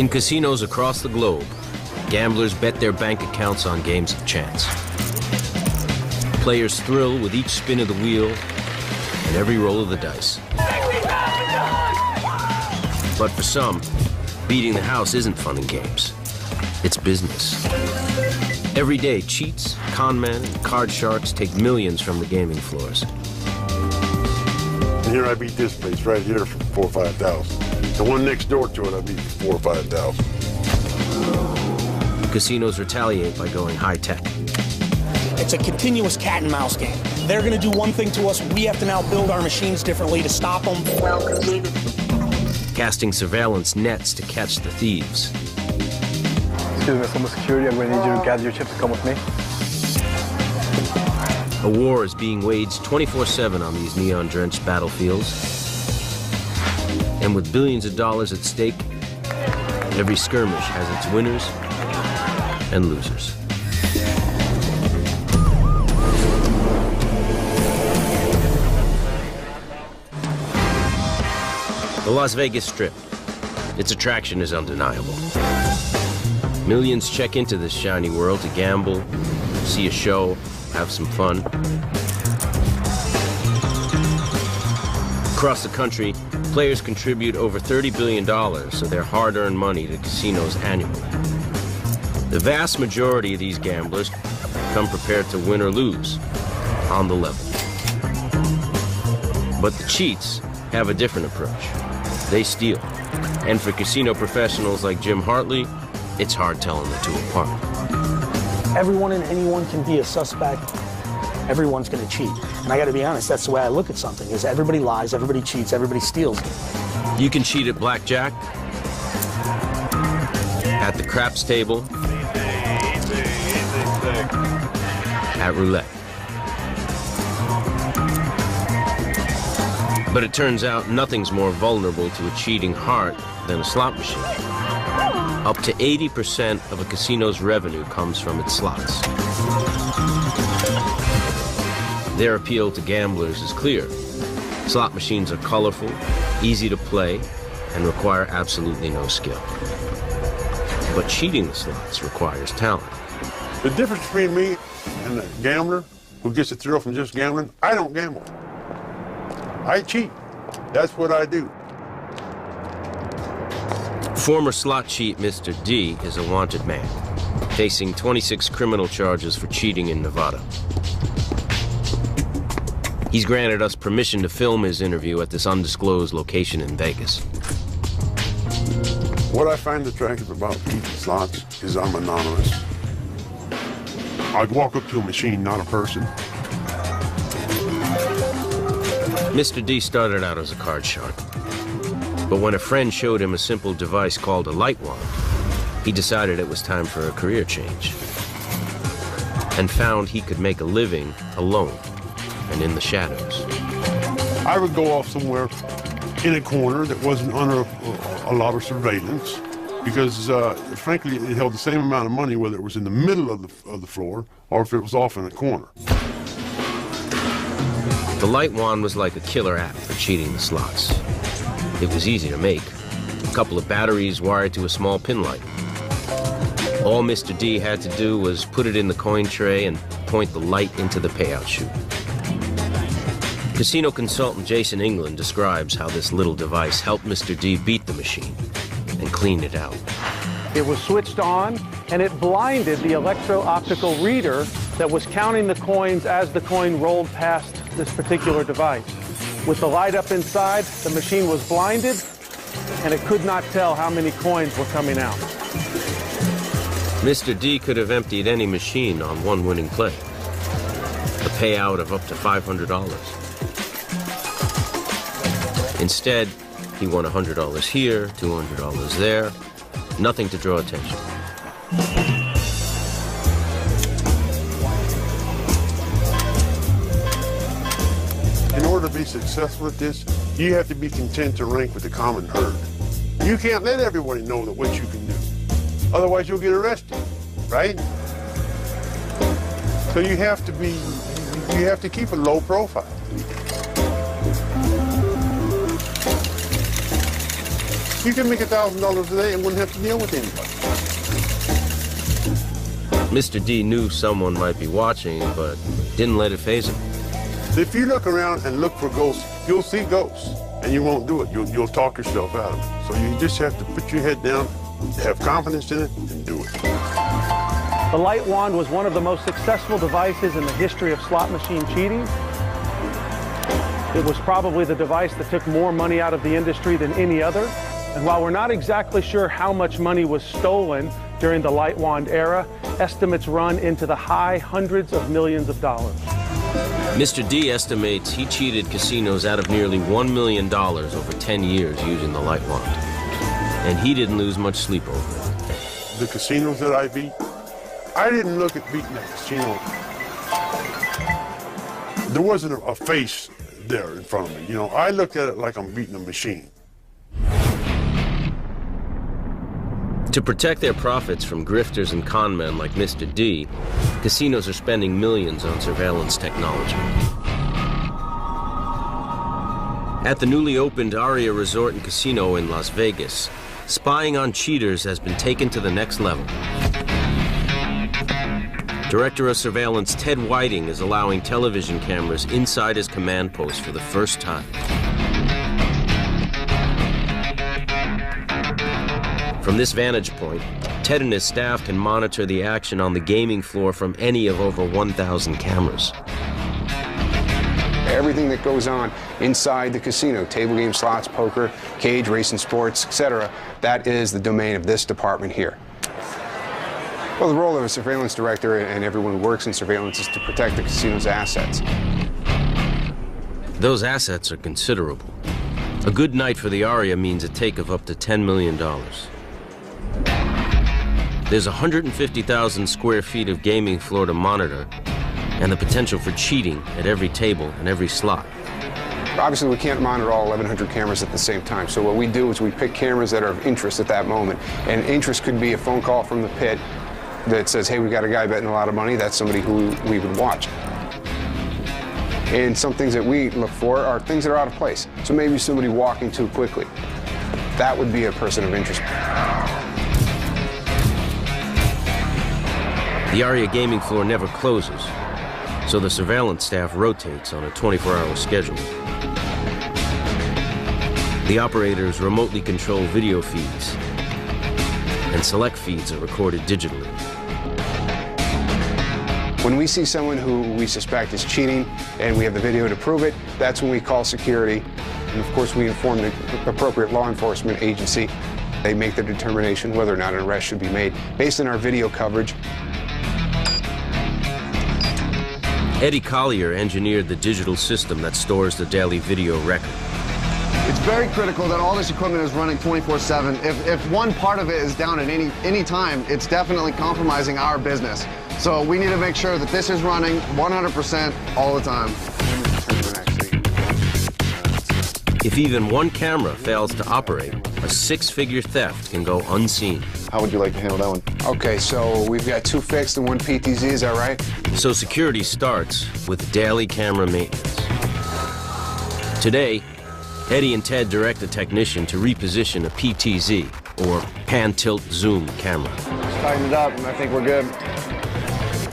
In casinos across the globe, gamblers bet their bank accounts on games of chance. Players thrill with each spin of the wheel and every roll of the dice. But for some, beating the house isn't fun and games. It's business. Every day, cheats, con men, and card sharks take millions from the gaming floors. And here I beat this place right here for 4,000 or 5,000. The one next door to it I beat for 4,000 or 5,000. Casinos retaliate by going high-tech. It's a continuous cat and mouse game. They're going to do one thing to us. We have to now build our machines differently to stop them. Well completed. Casting surveillance nets to catch the thieves. Excuse me, someone security, I'm going to need you to gather your chips and come with me. A war is being waged 24/7 on these neon-drenched battlefields. And with billions of dollars at stake, every skirmish has its winners and losers. The Las Vegas Strip. Its attraction is undeniable. Millions check into this shiny world to gamble, see a show, have some fun. Across the country, players contribute over $30 billion of their hard-earned money to casinos annually. The vast majority of these gamblers come prepared to win or lose, on the level. But the cheats have a different approach. They steal. And for casino professionals like Jim Hartley, it's hard telling the two apart. Everyone and anyone can be a suspect. Everyone's going to cheat. And I got to be honest, that's the way I look at something, is everybody lies, everybody cheats, everybody steals. You can cheat at blackjack, at the craps table, at roulette. But it turns out nothing's more vulnerable to a cheating heart than a slot machine. Up to 80% of a casino's revenue comes from its slots. Their appeal to gamblers is clear. Slot machines are colorful, easy to play, and require absolutely no skill. But cheating the slots requires talent. The difference between me and the gambler who gets a thrill from just gambling, I don't gamble. I cheat. That's what I do. Former slot cheat Mr. D is a wanted man, facing 26 criminal charges for cheating in Nevada. He's granted us permission to film his interview at this undisclosed location in Vegas. What I find attractive about cheating slots is I'm anonymous. I'd walk up to a machine, not a person. Mr. D started out as a card shark. But when a friend showed him a simple device called a light wand, he decided it was time for a career change. And found he could make a living alone and in the shadows. I would go off somewhere in a corner that wasn't under a lot of surveillance because, frankly, it held the same amount of money whether it was in the middle of the floor or if it was off in a corner. The light wand was like a killer app for cheating the slots. It was easy to make. A couple of batteries wired to a small pin light. All Mr. D had to do was put it in the coin tray and point the light into the payout chute. Casino consultant Jason England describes how this little device helped Mr. D beat the machine and clean it out. It was switched on, and it blinded the electro-optical reader that was counting the coins as the coin rolled past this particular device. With the light up inside, the machine was blinded, and it could not tell how many coins were coming out. Mr. D could have emptied any machine on one winning play. A payout of up to $500. Instead, he won $100 here, $200 there, nothing to draw attention. In order to be successful at this, you have to be content to rank with the common herd. You can't let everybody know that what you can do. Otherwise, you'll get arrested, right? So you have to keep a low profile. You can make $1,000 a day and wouldn't have to deal with anybody. Mr. D knew someone might be watching, but didn't let it faze him. If you look around and look for ghosts, you'll see ghosts, and you won't do it. You'll talk yourself out of it. So you just have to put your head down, have confidence in it, and do it. The light wand was one of the most successful devices in the history of slot machine cheating. It was probably the device that took more money out of the industry than any other. And while we're not exactly sure how much money was stolen during the light wand era, estimates run into the high hundreds of millions of dollars. Mr. D estimates he cheated casinos out of nearly $1 million over 10 years using the light wand. And he didn't lose much sleep over it. The casinos that I beat, I didn't look at beating a casino. There wasn't a face there in front of me. You know, I looked at it like I'm beating a machine. To protect their profits from grifters and con men like Mr. D, casinos are spending millions on surveillance technology. At the newly opened Aria Resort and Casino in Las Vegas, spying on cheaters has been taken to the next level. Director of Surveillance Ted Whiting is allowing television cameras inside his command post for the first time. From this vantage point, Ted and his staff can monitor the action on the gaming floor from any of over 1,000 cameras. Everything that goes on inside the casino, table games, slots, poker, cage, racing sports, etc., that is the domain of this department here. Well, the role of a surveillance director and everyone who works in surveillance is to protect the casino's assets. Those assets are considerable. A good night for the Aria means a take of up to $10 million. There's 150,000 square feet of gaming floor to monitor, and the potential for cheating at every table and every slot. Obviously, we can't monitor all 1,100 cameras at the same time, so what we do is we pick cameras that are of interest at that moment. And interest could be a phone call from the pit that says, hey, we got a guy betting a lot of money. That's somebody who we would watch. And some things that we look for are things that are out of place. So maybe somebody walking too quickly. That would be a person of interest. The Aria gaming floor never closes, so the surveillance staff rotates on a 24-hour schedule. The operators remotely control video feeds, and select feeds are recorded digitally. When we see someone who we suspect is cheating and we have the video to prove it, that's when we call security. And of course, we inform the appropriate law enforcement agency. They make their determination whether or not an arrest should be made based on our video coverage. Eddie Collier engineered the digital system that stores the daily video record. It's very critical that all this equipment is running 24/7. If one part of it is down at any time, it's definitely compromising our business. So we need to make sure that this is running 100% all the time. If even one camera fails to operate, a six-figure theft can go unseen. How would you like to handle that one? Okay, so we've got 2 fixed and 1 PTZ, is that right? So security starts with daily camera maintenance. Today, Eddie and Ted direct a technician to reposition a PTZ, or pan-tilt-zoom camera. Just tighten it up, and I think we're good.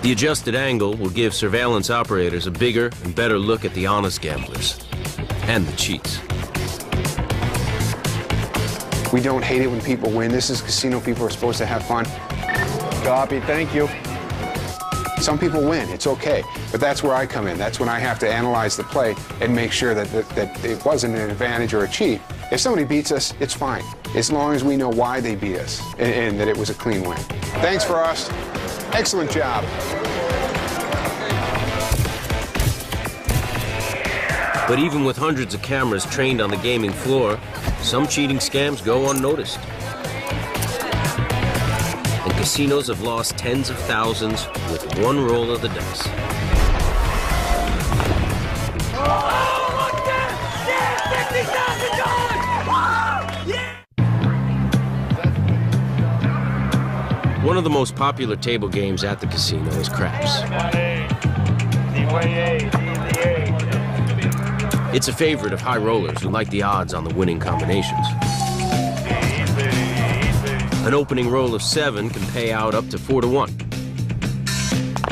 The adjusted angle will give surveillance operators a bigger and better look at the honest gamblers and the cheats. We don't hate it when people win. This is casino. People are supposed to have fun. Copy, thank you. Some people win, it's okay, but that's where I come in. That's when I have to analyze the play and make sure that it wasn't an advantage or a cheat. If somebody beats us, it's fine, as long as we know why they beat us and that it was a clean win. Thanks for us. Excellent job. But even with hundreds of cameras trained on the gaming floor, some cheating scams go unnoticed. And casinos have lost tens of thousands with one roll of the dice. One of the most popular table games at the casino is craps. It's a favorite of high rollers who like the odds on the winning combinations. An opening roll of 7 can pay out up to 4 to 1.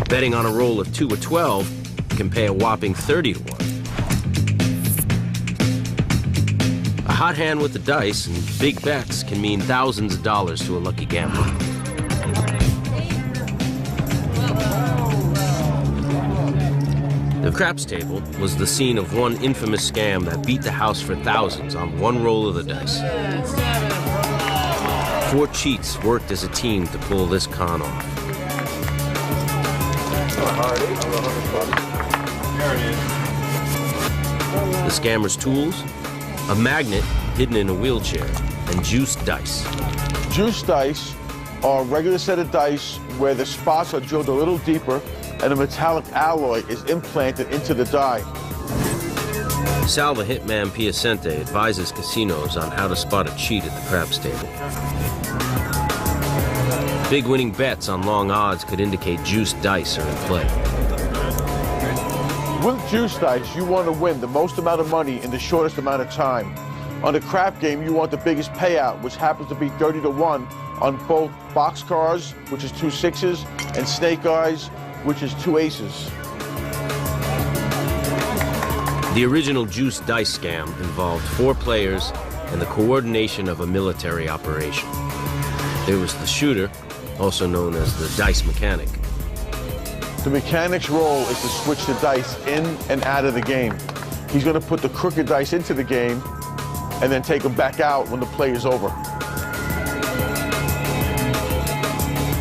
Betting on a roll of 2 or 12 can pay a whopping 30 to 1. A hot hand with the dice and big bets can mean thousands of dollars to a lucky gambler. The craps table was the scene of one infamous scam that beat the house for thousands on one roll of the dice. 4 cheats worked as a team to pull this con off. The scammer's tools? A magnet hidden in a wheelchair and juiced dice. Juiced dice are a regular set of dice where the spots are drilled a little deeper and a metallic alloy is implanted into the die. Sal the Hitman Piacente advises casinos on how to spot a cheat at the craps table. Big winning bets on long odds could indicate juiced dice are in play. With juice dice, you want to win the most amount of money in the shortest amount of time. On the crap game, you want the biggest payout, which happens to be 30 to 1 on both boxcars, which is 2 6s, and snake eyes, which is 2 aces. The original juice dice scam involved 4 players and the coordination of a military operation. There was the shooter, also known as the dice mechanic. The mechanic's role is to switch the dice in and out of the game. He's going to put the crooked dice into the game and then take them back out when the play is over.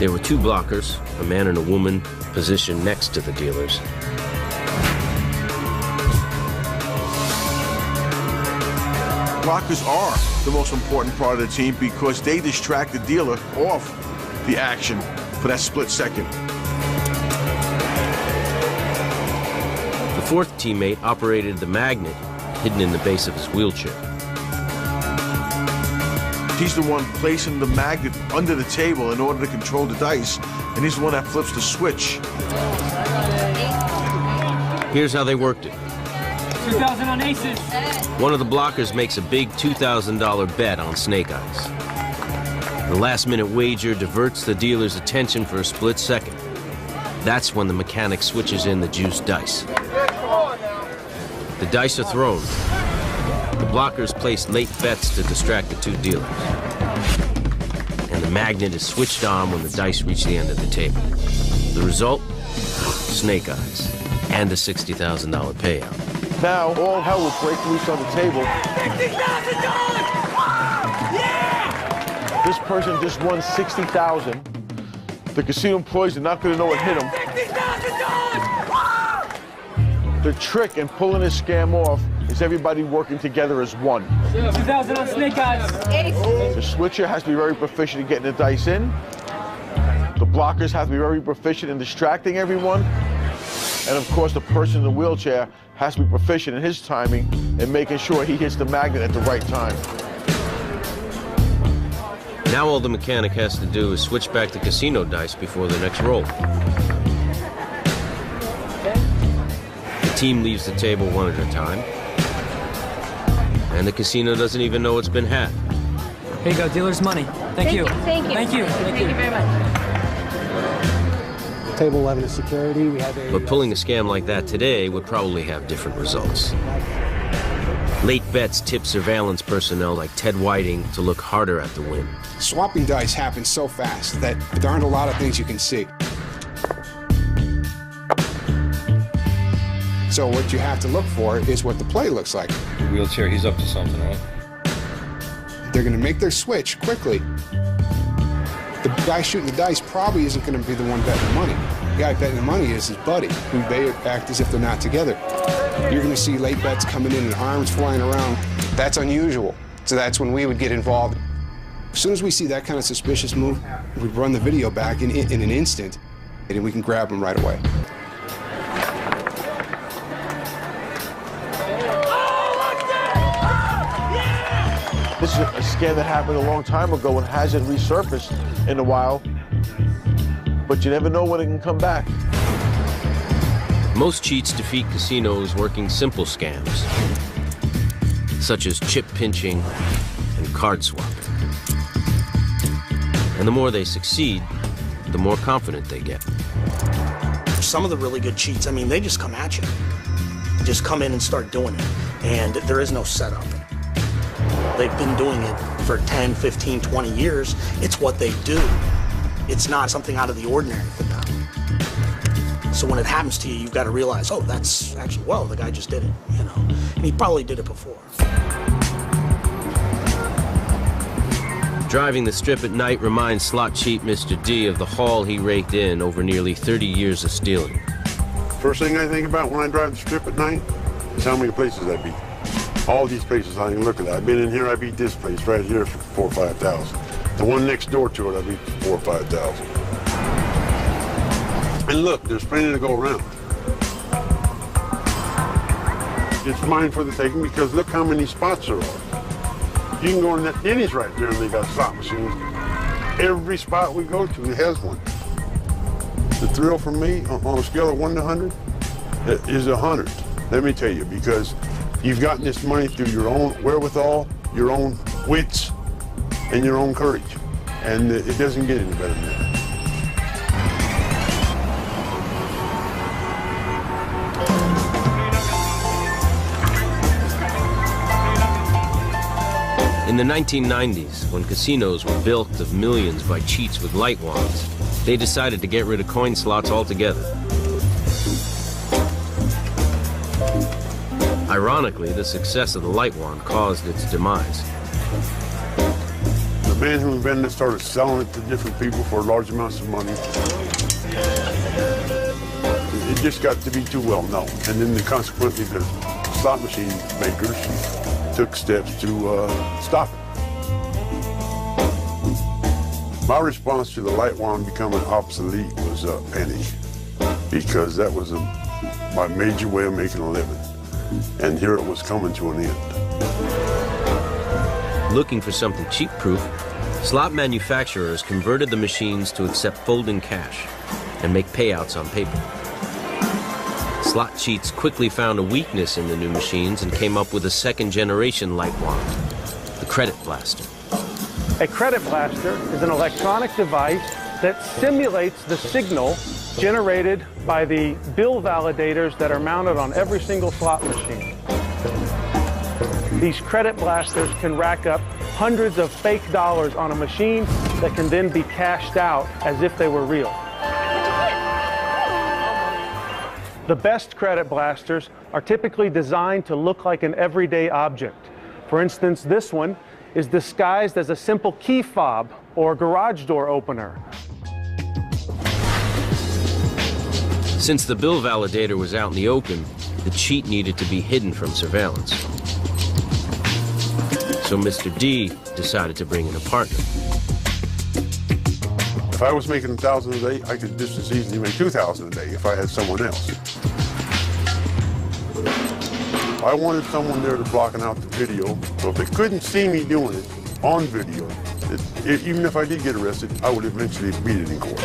There were 2 blockers, a man and a woman, positioned next to the dealers. Blockers are the most important part of the team because they distract the dealer off the action for that split second. The 4th teammate operated the magnet hidden in the base of his wheelchair. He's the one placing the magnet under the table in order to control the dice, and he's the one that flips the switch. Here's how they worked it. 2,000 on aces. One of the blockers makes a big $2,000 bet on snake eyes. The last-minute wager diverts the dealer's attention for a split second. That's when the mechanic switches in the juiced dice. The dice are thrown. The blockers place late bets to distract the 2 dealers. And the magnet is switched on when the dice reach the end of the table. The result? Snake eyes and a $60,000 payout. Now, all hell will break loose on the table. $60,000! Yeah! This person just won $60,000. The casino employees are not going to know what hit them. $60,000! The trick in pulling this scam off is everybody working together as one. 2,000 on snake eyes. The switcher has to be very proficient in getting the dice in. The blockers have to be very proficient in distracting everyone. And of course, the person in the wheelchair has to be proficient in his timing and making sure he hits the magnet at the right time. Now all the mechanic has to do is switch back the casino dice before the next roll. The team leaves the table one at a time. And the casino doesn't even know it's been had. Here you go, dealer's money. Thank you. Thank you. Thank you. Thank you very much. Table 11 is security. We have But pulling a scam like that today would probably have different results. Late bets tip surveillance personnel like Ted Whiting to look harder at the win. Swapping dice happens so fast that there aren't a lot of things you can see. So what you have to look for is what the play looks like. The wheelchair, he's up to something, right? They're going to make their switch quickly. The guy shooting the dice probably isn't going to be the one betting the money. The guy betting the money is his buddy, who they act as if they're not together. You're going to see late bets coming in and arms flying around. That's unusual. So that's when we would get involved. As soon as we see that kind of suspicious move, we run the video back in an instant, and we can grab them right away. This is a scam that happened a long time ago and hasn't resurfaced in a while, but you never know when it can come back. Most cheats defeat casinos working simple scams, such as chip pinching and card swapping. And the more they succeed, the more confident they get. Some of the really good cheats, I mean, they just come at you. Just come in and start doing it. And there is no setup. They've been doing it for 10, 15, 20 years. It's what they do. It's not something out of the ordinary for them. So when it happens to you, you've got to realize, oh, that's actually, well, the guy just did it, you know. And he probably did it before. Driving the strip at night reminds slot cheat Mr. D of the haul he raked in over nearly 30 years of stealing. First thing I think about when I drive the strip at night is how many places I beat. All these places, I can look at that. I've been in here, I beat this place right here for 4,000 or 5,000. The one next door to it, I beat for 4,000 or 5,000. And look, there's plenty to go around. It's mine for the taking because look how many spots there are. You can go in that Denny's right there and they got slot machines. Every spot we go to has one. The thrill for me on a scale of 1 to 100 is 100. Let me tell you, because you've gotten this money through your own wherewithal, your own wits, and your own courage. And it doesn't get any better than that. In the 1990s, when casinos were bilked of millions by cheats with light wands, they decided to get rid of coin slots altogether. Ironically, the success of the light wand caused its demise. The man who invented it started selling it to different people for large amounts of money. It just got to be too well known. And then consequently, the slot machine makers took steps to stop it. My response to the light wand becoming obsolete was panic, because that was my major way of making a living. And here it was coming to an end. Looking for something cheap-proof, slot manufacturers converted the machines to accept folding cash and make payouts on paper. Slot cheats quickly found a weakness in the new machines and came up with a second-generation light wand, the credit blaster. A credit blaster is an electronic device that simulates the signal generated by the bill validators that are mounted on every single slot machine. These credit blasters can rack up hundreds of fake dollars on a machine that can then be cashed out as if they were real. The best credit blasters are typically designed to look like an everyday object. For instance, this one is disguised as a simple key fob or garage door opener. Since the bill validator was out in the open, the cheat needed to be hidden from surveillance. So Mr. D decided to bring in a partner. If I was making 1,000 a day, I could just as easily make 2,000 a day if I had someone else. I wanted someone there to blocking out the video, so if they couldn't see me doing it on video, even if I did get arrested, I would eventually beat it in court.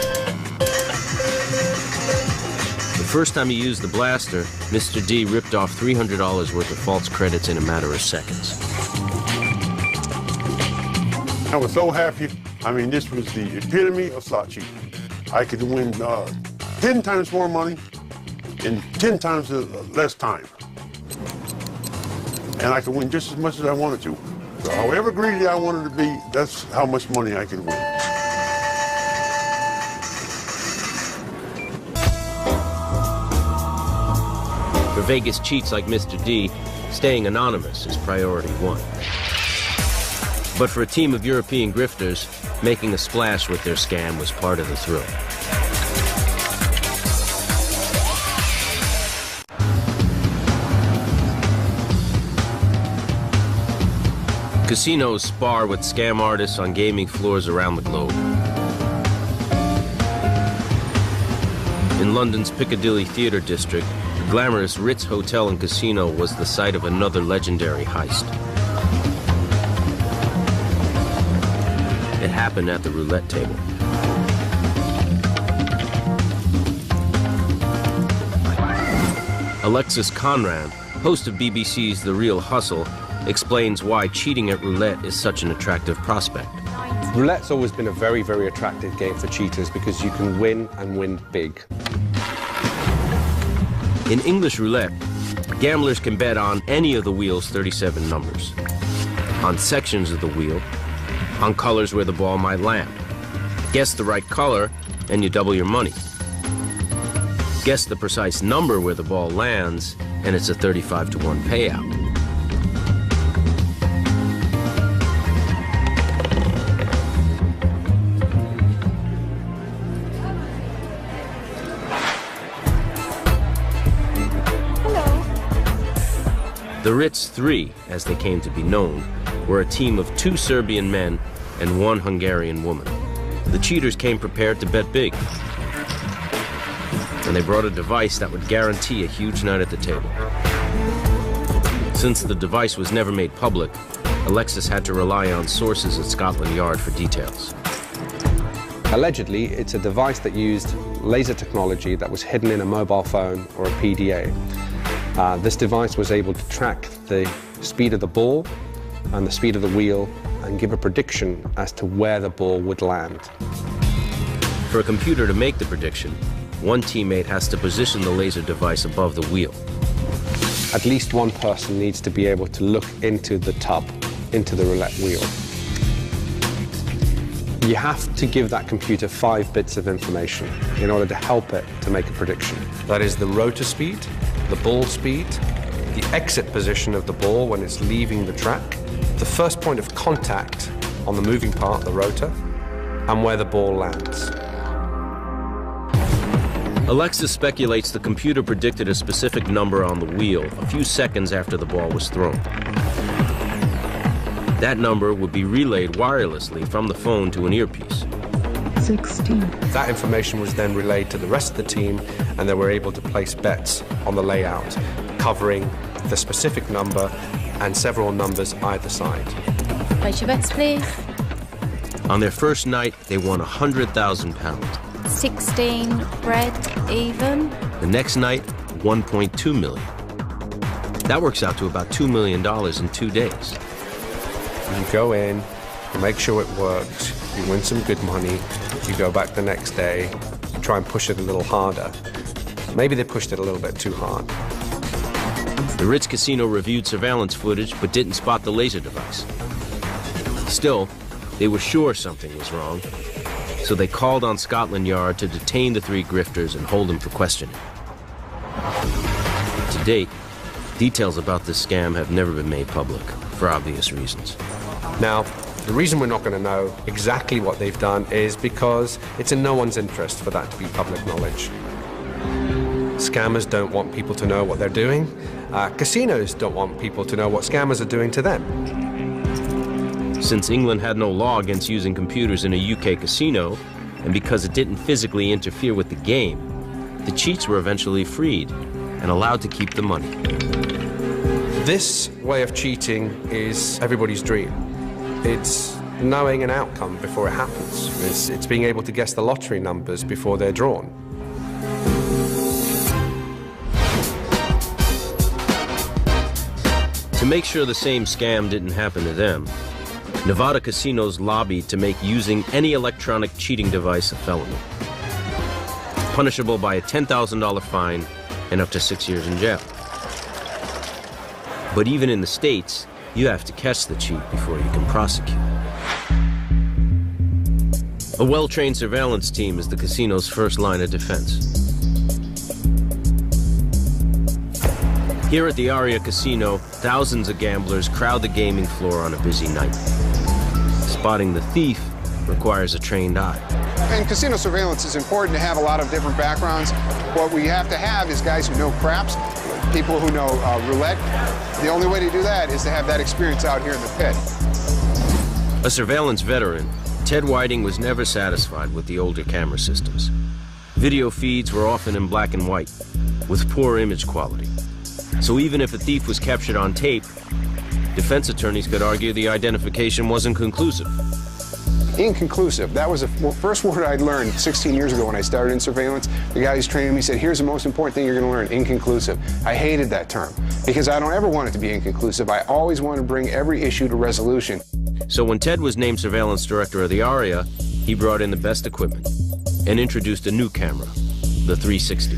The first time he used the blaster, Mr. D ripped off $300 worth of false credits in a matter of seconds. I was so happy. I mean, this was the epitome of slot cheating. I could win 10 times more money in 10 times less time. And I could win just as much as I wanted to. So however greedy I wanted to be, that's how much money I could win. For Vegas cheats like Mr. D, staying anonymous is priority one. But for a team of European grifters, making a splash with their scam was part of the thrill. Casinos spar with scam artists on gaming floors around the globe. In London's Piccadilly Theatre District, the glamorous Ritz Hotel and Casino was the site of another legendary heist. It happened at the roulette table. Alexis Conran, host of BBC's The Real Hustle, explains why cheating at roulette is such an attractive prospect. Roulette's always been a very, very attractive game for cheaters because you can win and win big. In English roulette, gamblers can bet on any of the wheel's 37 numbers, on sections of the wheel, on colors where the ball might land. Guess the right color, and you double your money. Guess the precise number where the ball lands, and it's a 35-to-1 payout. The Ritz Three, as they came to be known, were a team of 2 Serbian men and 1 Hungarian woman. The cheaters came prepared to bet big, and they brought a device that would guarantee a huge night at the table. Since the device was never made public, Alexis had to rely on sources at Scotland Yard for details. Allegedly, it's a device that used laser technology that was hidden in a mobile phone or a PDA. This device was able to track the speed of the ball and the speed of the wheel and give a prediction as to where the ball would land. For a computer to make the prediction, one teammate has to position the laser device above the wheel. At least one person needs to be able to look into the tub, into the roulette wheel. You have to give that computer 5 bits of information in order to help it to make a prediction. That is the rotor speed, the ball speed, the exit position of the ball when it's leaving the track, the first point of contact on the moving part, the rotor, and where the ball lands. Alexis speculates the computer predicted a specific number on the wheel a few seconds after the ball was thrown. That number would be relayed wirelessly from the phone to an earpiece. 16. That information was then relayed to the rest of the team, and they were able to place bets on the layout, covering the specific number and several numbers either side. Place your bets, please. On their first night, they won £100,000. 16 red even. The next night, 1.2 million. That works out to about $2 million in 2 days. You go in, you make sure it works, you win some good money, you go back the next day, you try and push it a little harder. Maybe they pushed it a little bit too hard. The Ritz Casino reviewed surveillance footage but didn't spot the laser device. Still, they were sure something was wrong, so they called on Scotland Yard to detain the 3 grifters and hold them for questioning. To date, details about this scam have never been made public, for obvious reasons. Now, the reason we're not going to know exactly what they've done is because it's in no one's interest for that to be public knowledge. Scammers don't want people to know what they're doing. Casinos don't want people to know what scammers are doing to them. Since England had no law against using computers in a UK casino, and because it didn't physically interfere with the game, the cheats were eventually freed and allowed to keep the money. This way of cheating is everybody's dream. It's knowing an outcome before it happens. It's being able to guess the lottery numbers before they're drawn. To make sure the same scam didn't happen to them, Nevada casinos lobbied to make using any electronic cheating device a felony, punishable by a $10,000 fine and up to 6 years in jail. But even in the States, you have to catch the cheat before you can prosecute. A well-trained surveillance team is the casino's first line of defense. Here at the Aria Casino, thousands of gamblers crowd the gaming floor on a busy night. Spotting the thief requires a trained eye. In casino surveillance, it's important to have a lot of different backgrounds. What we have to have is guys who know craps, people who know roulette. The only way to do that is to have that experience out here in the pit. A surveillance veteran, Ted Whiting was never satisfied with the older camera systems. Video feeds were often in black and white, with poor image quality. So even if a thief was captured on tape, defense attorneys could argue the identification wasn't conclusive. Inconclusive. That was the first word I learned 16 years ago when I started in surveillance. The guy who's training me said, here's the most important thing you're going to learn, inconclusive. I hated that term because I don't ever want it to be inconclusive. I always want to bring every issue to resolution. So when Ted was named surveillance director of the Aria, he brought in the best equipment and introduced a new camera, the 360.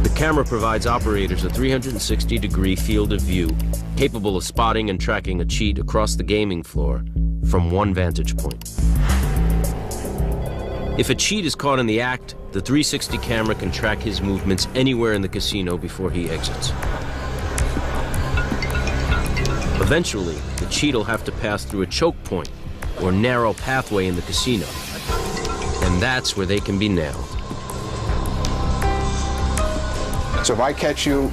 The camera provides operators a 360-degree field of view capable of spotting and tracking a cheat across the gaming floor from one vantage point. If a cheat is caught in the act, the 360 camera can track his movements anywhere in the casino before he exits. Eventually, the cheat will have to pass through a choke point or narrow pathway in the casino, and that's where they can be nailed. So if I catch you,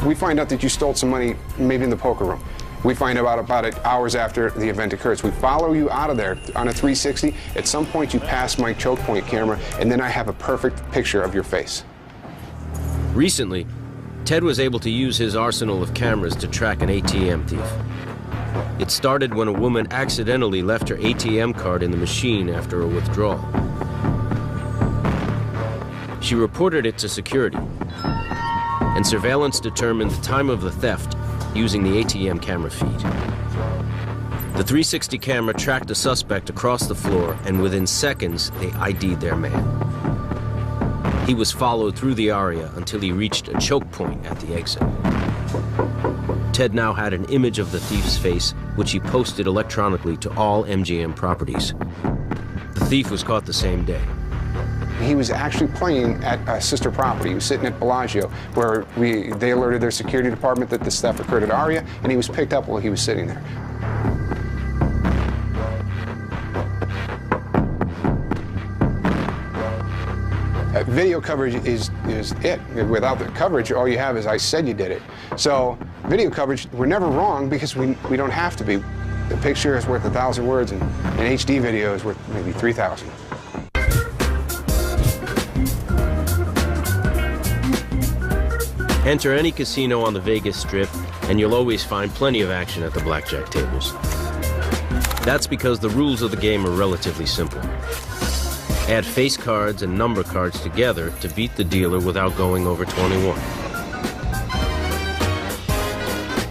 we find out that you stole some money, maybe in the poker room. We find out about it hours after the event occurs. We follow you out of there on a 360. At some point, you pass my choke point camera, and then I have a perfect picture of your face. Recently, Ted was able to use his arsenal of cameras to track an ATM thief. It started when a woman accidentally left her ATM card in the machine after a withdrawal. She reported it to security, and surveillance determined the time of the theft using the ATM camera feed. The 360 camera tracked a suspect across the floor, and within seconds, they ID'd their man. He was followed through the Aria until he reached a choke point at the exit. Ted now had an image of the thief's face, which he posted electronically to all MGM properties. The thief was caught the same day. He was actually playing at a sister property. He was sitting at Bellagio, where they alerted their security department that this theft occurred at Aria, and he was picked up while he was sitting there. Video coverage is it. Without the coverage, all you have is I said you did it. So video coverage, we're never wrong because we don't have to be. The picture is worth 1,000 words, and an HD video is worth maybe 3,000. Enter any casino on the Vegas Strip, and you'll always find plenty of action at the blackjack tables. That's because the rules of the game are relatively simple. Add face cards and number cards together to beat the dealer without going over 21.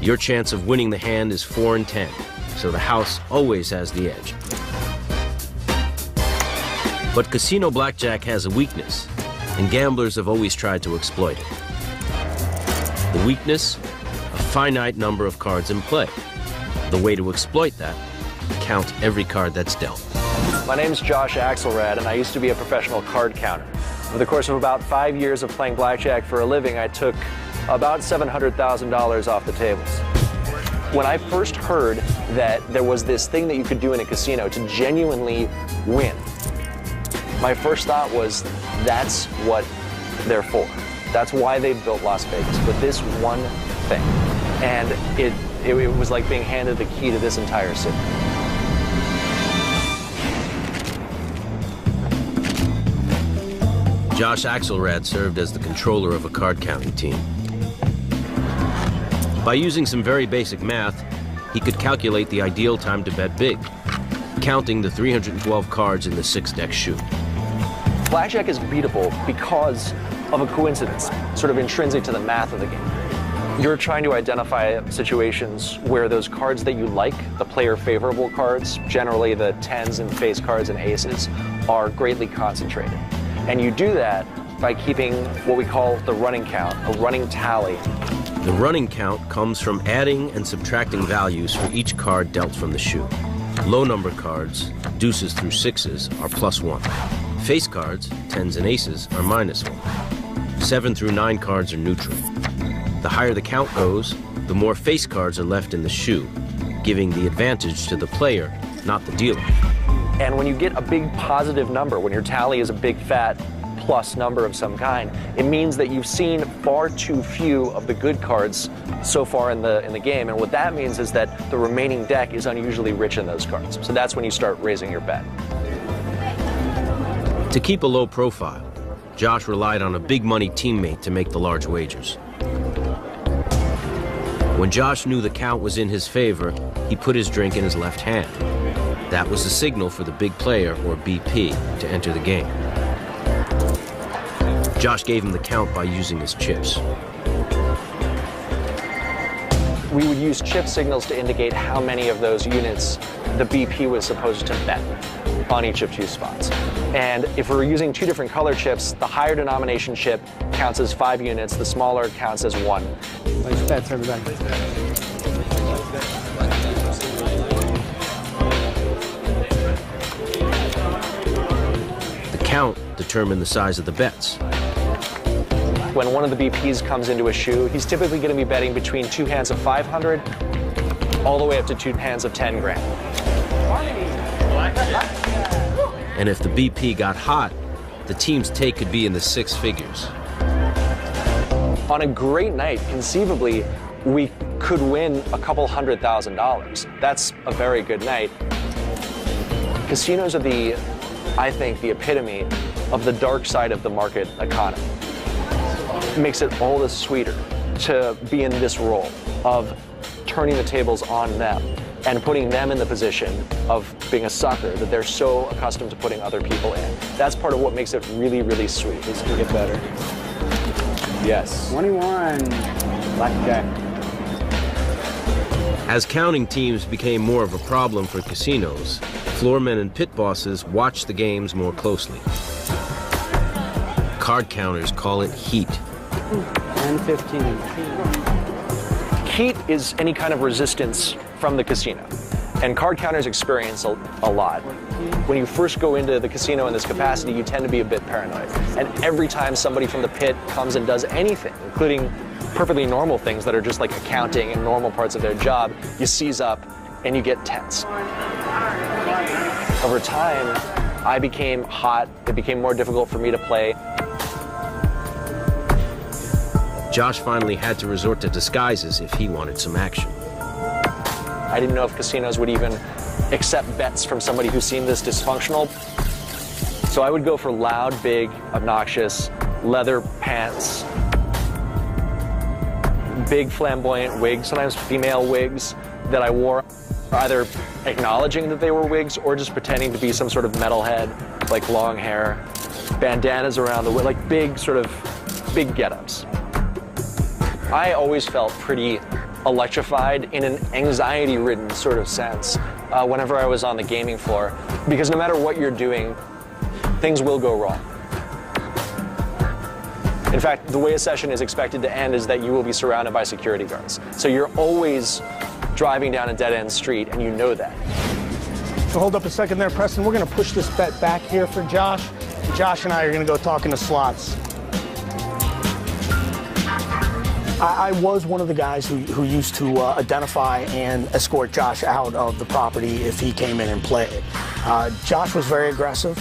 Your chance of winning the hand is 4 in 10, so the house always has the edge. But casino blackjack has a weakness, and gamblers have always tried to exploit it. The weakness? A finite number of cards in play. The way to exploit that? Count every card that's dealt. My name's Josh Axelrad, and I used to be a professional card counter. Over the course of about 5 years of playing blackjack for a living, I took about $700,000 off the tables. When I first heard that there was this thing that you could do in a casino to genuinely win, my first thought was, that's what they're for. That's why they built Las Vegas, for this one thing. And it was like being handed the key to this entire city. Josh Axelrad served as the controller of a card counting team. By using some very basic math, he could calculate the ideal time to bet big, counting the 312 cards in the 6-deck shoe. Blackjack is beatable because of a coincidence, sort of intrinsic to the math of the game. You're trying to identify situations where those cards that you like, the player favorable cards, generally the 10s and face cards and aces, are greatly concentrated. And you do that by keeping what we call the running count, a running tally. The running count comes from adding and subtracting values for each card dealt from the shoe. Low number cards, deuces through 6s, are +1. Face cards, 10s and aces, are -1. 7 through 9 cards are neutral. The higher the count goes, the more face cards are left in the shoe, giving the advantage to the player, not the dealer. And when you get a big positive number, when your tally is a big fat plus number of some kind, it means that you've seen far too few of the good cards so far in the game. And what that means is that the remaining deck is unusually rich in those cards. So that's when you start raising your bet. To keep a low profile, Josh relied on a big money teammate to make the large wagers. When Josh knew the count was in his favor, he put his drink in his left hand. That was the signal for the big player, or BP, to enter the game. Josh gave him the count by using his chips. we would use chip signals to indicate how many of those units the BP was supposed to bet on each of two spots. And if we're using two different color chips, the higher denomination chip counts as 5 units, the smaller counts as 1. Nice bets, everybody. The count determined the size of the bets. When one of the BPs comes into a shoe, he's typically going to be betting between 2 hands of 500 all the way up to 2 hands of 10 grand. And if the BP got hot, the team's take could be in the 6 figures. On a great night, conceivably, we could win a couple $100,000. That's a very good night. Casinos are I think, the epitome of the dark side of the market economy. It makes it all the sweeter to be in this role of turning the tables on them and putting them in the position of being a sucker that they're so accustomed to putting other people in. That's part of what makes it really, really sweet. This can get better. Yes. 21. Blackjack. As counting teams became more of a problem for casinos, floormen and pit bosses watched the games more closely. Card counters call it heat. 10, 15. Heat is any kind of resistance from the casino. And card counters experience a lot. When you first go into the casino in this capacity, you tend to be a bit paranoid. And every time somebody from the pit comes and does anything, including perfectly normal things that are just like accounting and normal parts of their job, you seize up and you get tense. Over time, I became hot. It became more difficult for me to play. Josh finally had to resort to disguises if he wanted some action. I didn't know if casinos would even accept bets from somebody who seemed this dysfunctional. So I would go for loud, big, obnoxious, leather pants, big flamboyant wigs, sometimes female wigs that I wore, either acknowledging that they were wigs or just pretending to be some sort of metalhead, like long hair, bandanas around the way, like big get-ups. I always felt pretty electrified in an anxiety-ridden sort of sense whenever I was on the gaming floor, because no matter what you're doing, things will go wrong. In fact, the way a session is expected to end is that you will be surrounded by security guards. So you're always driving down a dead-end street, and you know that. So hold up a second there, Preston. We're going to push this bet back here for Josh. Josh and I are going to go talk in the slots. I was one of the guys who used to identify and escort Josh out of the property if he came in and played. Josh was very aggressive,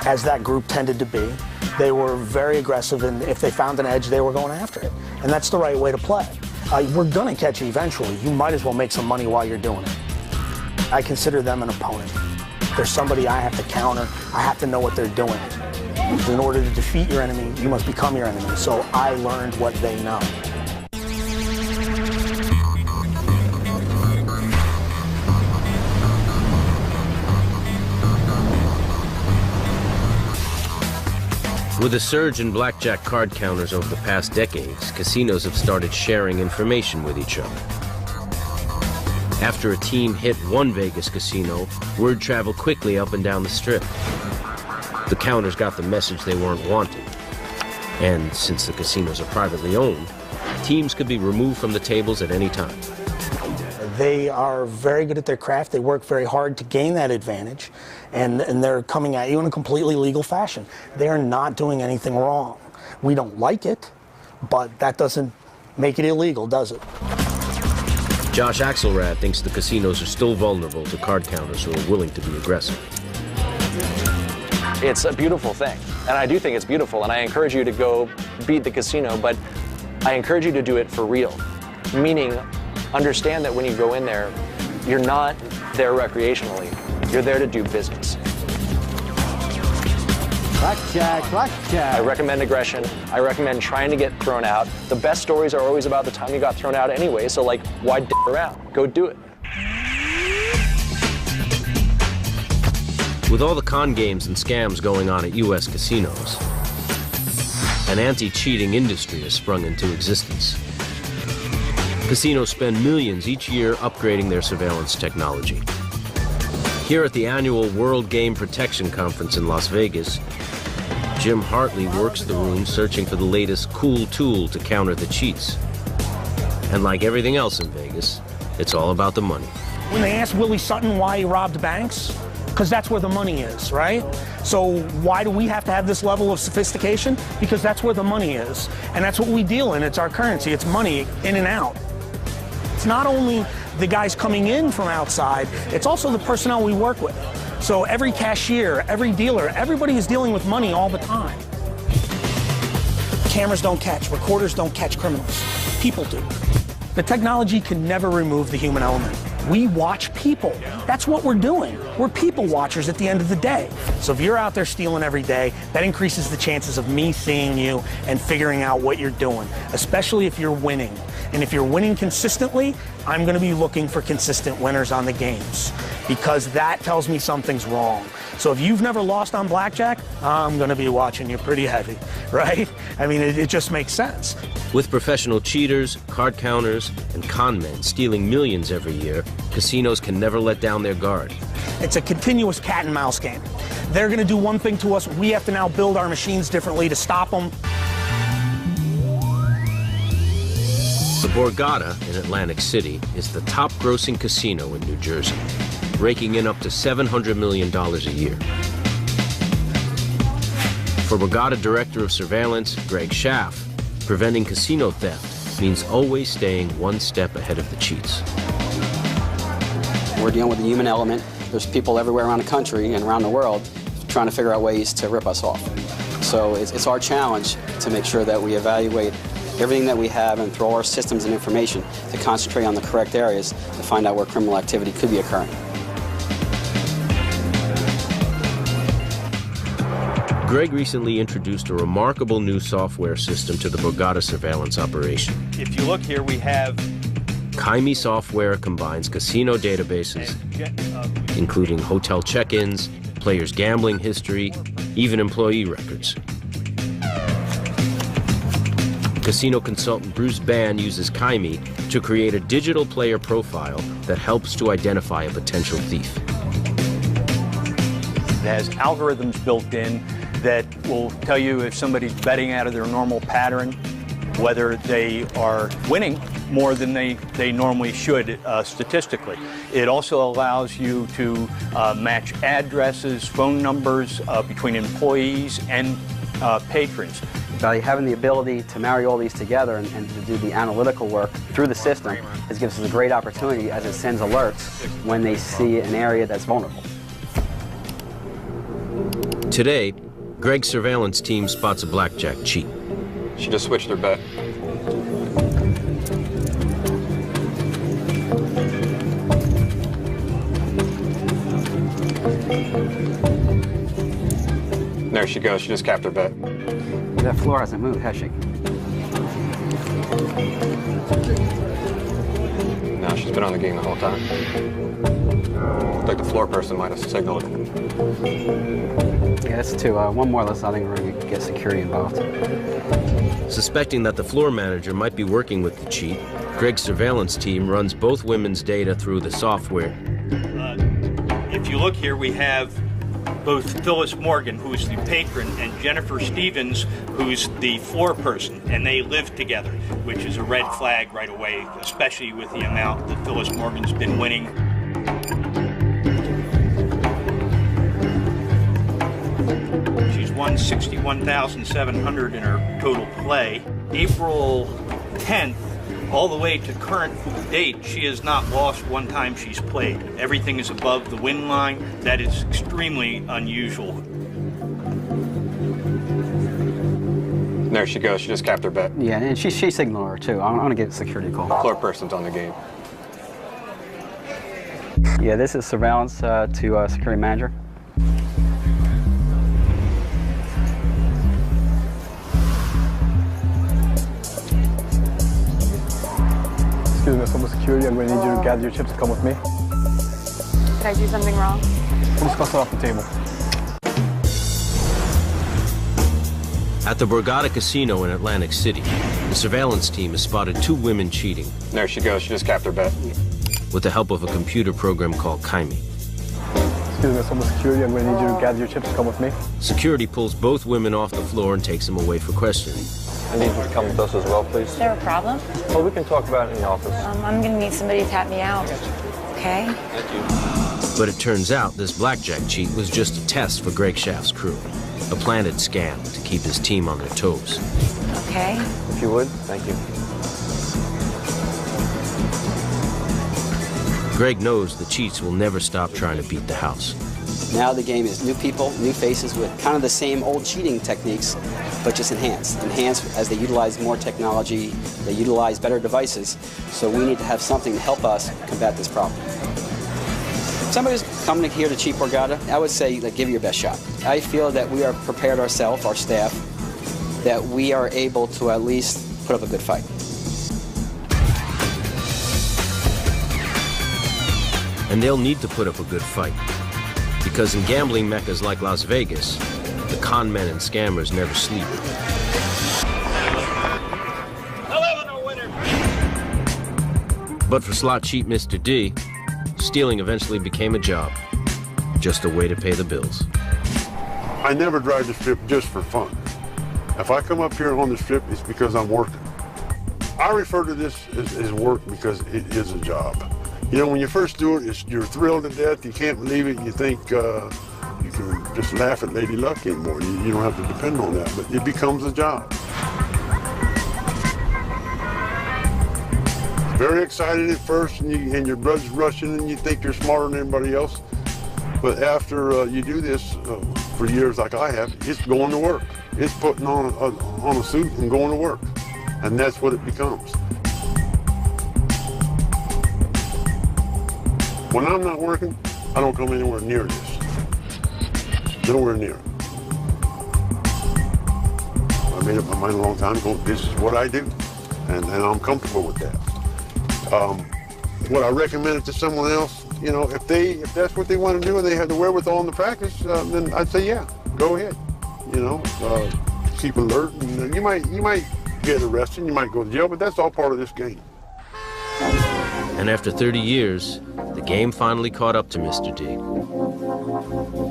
as that group tended to be. They were very aggressive, and if they found an edge, they were going after it. And that's the right way to play. We're going to catch you eventually. You might as well make some money while you're doing it. I consider them an opponent. They're somebody I have to counter. I have to know what they're doing. In order to defeat your enemy, you must become your enemy. So I learned what they know. With a surge in blackjack card counters over the past decades, casinos have started sharing information with each other. After a team hit one Vegas casino, word traveled quickly up and down the strip. The counters got the message they weren't wanted. And since the casinos are privately owned, teams could be removed from the tables at any time. They are very good at their craft. They work very hard to gain that advantage, and they're coming at you in a completely legal fashion. They are not doing anything wrong. We don't like it, but that doesn't make it illegal, does it? Josh Axelrad thinks the casinos are still vulnerable to card counters who are willing to be aggressive. It's a beautiful thing, and I do think it's beautiful, and I encourage you to go beat the casino, but I encourage you to do it for real, meaning understand that when you go in there, you're not there recreationally, you're there to do business. Blackjack, blackjack. I recommend aggression. I recommend trying to get thrown out. The best stories are always about the time you got thrown out anyway, so like, why d*** around? Go do it. With all the con games and scams going on at U.S. casinos, an anti-cheating industry has sprung into existence. Casinos spend millions each year upgrading their surveillance technology. Here at the annual World Game Protection Conference in Las Vegas, Jim Hartley works the room searching for the latest cool tool to counter the cheats. And like everything else in Vegas, it's all about the money. When they asked Willie Sutton why he robbed banks, because that's where the money is, right? So why do we have to have this level of sophistication? Because that's where the money is. And that's what we deal in. It's our currency. It's money in and out. It's not only the guys coming in from outside, it's also the personnel we work with. So every cashier, every dealer, everybody is dealing with money all the time. Cameras don't catch, recorders don't catch criminals. People do. The technology can never remove the human element. We watch people. That's what we're doing. We're people watchers at the end of the day. So if you're out there stealing every day, that increases the chances of me seeing you and figuring out what you're doing, especially if you're winning. And if you're winning consistently, I'm going to be looking for consistent winners on the games because that tells me something's wrong. So if you've never lost on blackjack, I'm going to be watching you pretty heavy, right? I mean, it just makes sense. With professional cheaters, card counters, and con men stealing millions every year, casinos can never let down their guard. It's a continuous cat and mouse game. They're going to do one thing to us. We have to now build our machines differently to stop them. The Borgata in Atlantic City is the top-grossing casino in New Jersey, raking in up to $700 million a year. For Borgata Director of Surveillance, Greg Schaff, preventing casino theft means always staying one step ahead of the cheats. We're dealing with the human element. There's people everywhere around the country and around the world trying to figure out ways to rip us off. So it's our challenge to make sure that we evaluate everything that we have and through our systems and information to concentrate on the correct areas to find out where criminal activity could be occurring. Greg recently introduced a remarkable new software system to the Borgata surveillance operation. If you look here, we have Kaimi software combines casino databases, including hotel check-ins, players' gambling history, even employee records. Casino consultant Bruce Bann uses Kaimi to create a digital player profile that helps to identify a potential thief. It has algorithms built in that will tell you if somebody's betting out of their normal pattern, whether they are winning more than they normally should statistically. It also allows you to match addresses, phone numbers between employees and patrons. By having the ability to marry all these together and to do the analytical work through the system, it gives us a great opportunity as it sends alerts when they see an area that's vulnerable. Today, Greg's surveillance team spots a blackjack cheat. She just switched her bet. There she goes. She just capped her bet. That floor hasn't moved, has she? No, she's been on the game the whole time. Looks like the floor person might have signaled. Yeah, that's two. One more, I think we're going to get security involved. Suspecting that the floor manager might be working with the cheat, Greg's surveillance team runs both women's data through the software. If you look here, we have both Phyllis Morgan, who's the patron, and Jennifer Stevens, who's the floor person, and they live together, which is a red flag right away, especially with the amount that Phyllis Morgan's been winning. She's won $61,700 in her total play. April 10th, all the way to current date, she has not lost one time she's played. Everything is above the win line. That is extremely unusual. There she goes. She just capped her bet. Yeah, and she signaled her too. I'm going to get a security call. Floor person's on the game. Yeah, this is surveillance to security manager. Excuse me, from security, I'm going to need you to gather your chips to come with me. Did I do something wrong? We'll discuss it off the table. At the Borgata Casino in Atlantic City, The surveillance team has spotted 2 women cheating. There she goes. She just capped her bet. With the help of a computer program called Kaimi. Excuse me, someone security. I'm going to need you to gather your chips. Come with me. Security pulls both women off the floor and takes them away for questioning. I need you to come with us as well, please. Is there a problem? Well, we can talk about it in the office. I'm going to need somebody to tap me out. Okay? Thank you. But it turns out this blackjack cheat was just a test for Greg Schaaf's crew. A planted scam to keep his team on their toes. Okay? If you would, thank you. Greg knows the cheats will never stop trying to beat the house. Now the game is new people, new faces with kind of the same old cheating techniques, but just enhanced. Enhanced as they utilize more technology, they utilize better devices, so we need to have something to help us combat this problem. If somebody's coming here to cheat Borgata, I would say, like, give it your best shot. I feel that we are prepared ourselves, our staff, that we are able to at least put up a good fight. And they'll need to put up a good fight. Because in gambling meccas like Las Vegas, the con men and scammers never sleep. But for slot cheat Mr. D, stealing eventually became a job. Just a way to pay the bills. I never drive the strip just for fun. If I come up here on the strip, it's because I'm working. I refer to this as work because it is a job. You know, when you first do it, you're thrilled to death. You can't believe it. You think you can just laugh at Lady Luck anymore. You don't have to depend on that, but it becomes a job. Very excited at first, and your blood's rushing, and you think you're smarter than everybody else. But after you do this for years like I have, it's going to work. It's putting on a suit and going to work, and that's what it becomes. When I'm not working, I don't come anywhere near this. Nowhere near it. I made up my mind a long time ago, this is what I do, and I'm comfortable with that. Would I recommend it to someone else? You know, if that's what they want to do and they have the wherewithal and the practice, then I'd say, yeah, go ahead. You know, keep alert, and you might get arrested, you might go to jail, but that's all part of this game. And after 30 years, the game finally caught up to Mr. D.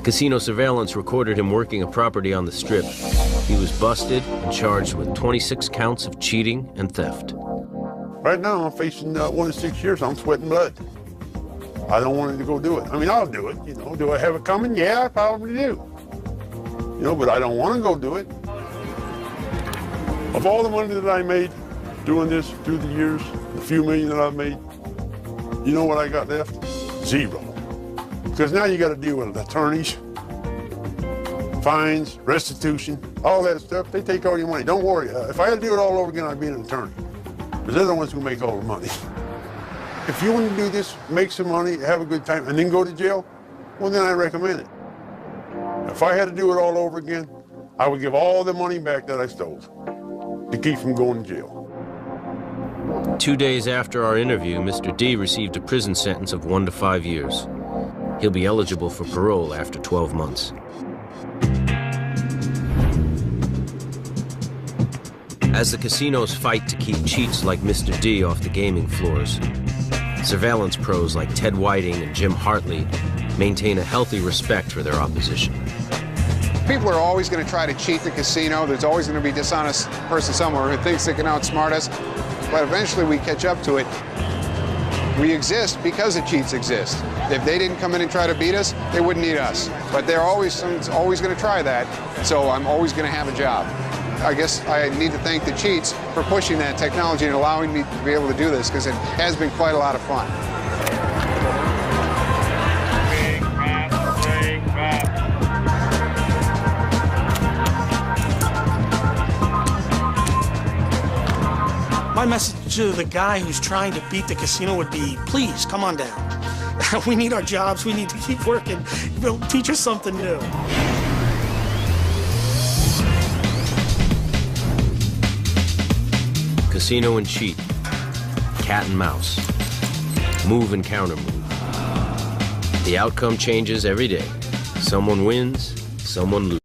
Casino surveillance recorded him working a property on the Strip. He was busted and charged with 26 counts of cheating and theft. Right now, I'm facing 1 to 6 years. I'm sweating blood. I don't want to go do it. I mean, I'll do it, you know. Do I have it coming? Yeah, I probably do. You know, but I don't want to go do it. Of all the money that I made doing this through the years, the few million that I've made, you know what I got left? Zero. Because now you got to deal with attorneys, fines, restitution, all that stuff. They take all your money. Don't worry. If I had to do it all over again, I'd be an attorney. Because they're the ones who make all the money. If you want to do this, make some money, have a good time, and then go to jail, well, then I recommend it. If I had to do it all over again, I would give all the money back that I stole to keep from going to jail. 2 days after our interview, Mr. D received a prison sentence of 1 to 5 years. He'll be eligible for parole after 12 months. As the casinos fight to keep cheats like Mr. D off the gaming floors, surveillance pros like Ted Whiting and Jim Hartley maintain a healthy respect for their opposition. People are always going to try to cheat the casino. There's always going to be a dishonest person somewhere who thinks they can outsmart us. But eventually we catch up to it. We exist because the cheats exist. If they didn't come in and try to beat us, they wouldn't need us. But they're always going to try that, so I'm always going to have a job. I guess I need to thank the cheats for pushing that technology and allowing me to be able to do this, because it has been quite a lot of fun. My message to the guy who's trying to beat the casino would be, please, come on down. We need our jobs. We need to keep working. They'll teach us something new. Casino and cheat, cat and mouse, move and counter move. The outcome changes every day. Someone wins, someone loses.